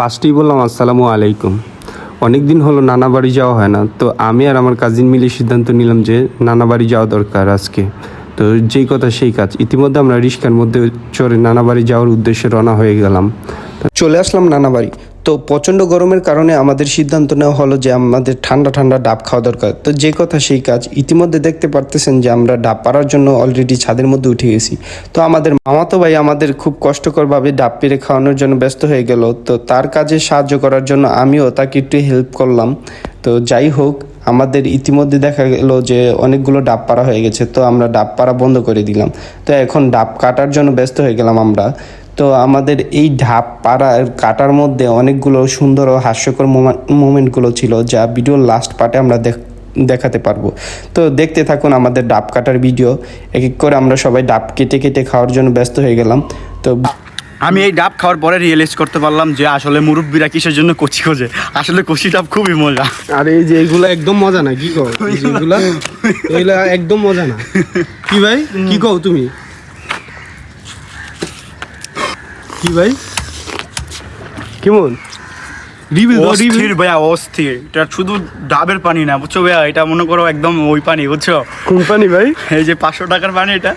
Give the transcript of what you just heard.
ফার্স্টেই বললাম আসসালামু আলাইকুম। অনেক দিন হলো নানা বাড়ি যাওয়া হয় না, তো আমি আর আমার কাজিন মিলে সিদ্ধান্ত নিলাম যে নানা বাড়ি যাওয়া দরকার আজকে। তো যেই কথা সেই কাজ, ইতিমধ্যে আমরা রিস্কার মধ্যে চড়ে নানা বাড়ি যাওয়ার উদ্দেশ্যে রওনা হয়ে গেলাম। চলে আসলাম নানা বাড়ি। তো প্রচণ্ড গরমের কারণে আমাদের সিদ্ধান্ত নেওয়া হলো যে আমাদের ঠান্ডা ঠান্ডা ডাব খাওয়া দরকার। তো যে কথা সেই কাজ, ইতিমধ্যে দেখতে পারতেছেন যে আমরা ডাব পাড়ার জন্য অলরেডি ছাদের মধ্যে উঠে গেছি। তো আমাদের মামাতো ভাই আমাদের খুব কষ্টকরভাবে ডাব পেড়ে খাওয়ানোর জন্য ব্যস্ত হয়ে গেল। তো তার কাজে সাহায্য করার জন্য আমিও তাকে একটু হেল্প করলাম। তো যাই হোক, আমাদের ইতিমধ্যে দেখা গেল যে অনেকগুলো ডাব পাড়া হয়ে গেছে। তো আমরা ডাব পাড়া বন্ধ করে দিলাম। তো এখন ডাব কাটার জন্য ব্যস্ত হয়ে গেলাম আমরা। তো আমাদের এই ধাপ পাড়ার কাটার মধ্যে অনেকগুলো সুন্দর ও হাস্যকর মোমেন্টগুলো ছিল, যা ভিডিওর লাস্ট পার্টে আমরা দেখাতে পারবো। তো দেখতে থাকুন আমাদের ডাব কাটার ভিডিও। এক এক করে আমরা সবাই ডাব কেটে কেটে খাওয়ার জন্য ব্যস্ত হয়ে গেলাম। তো আমি এই ডাব খাওয়ার পরে রিয়েলাইজ করতে পারলাম যে আসলে মুরব্বীরা কিসের জন্য কচি খোঁজে। আসলে কচি ডাব খুবই মজা। আর এই যে এগুলো একদম মজা না, কি কও? এগুলা এগুলা একদম মজা না। কি ভাই, কি কও তুমি? কি ভাই, কেমন? অস্থির ভাইয়া, অস্থির। এটা শুধু ডাবের পানি না, বুঝছো ভাইয়া, এটা মনে করো একদম ওই পানি, বুঝছো? কোন পানি ভাই? এই যে 500 টাকার পানি, এটা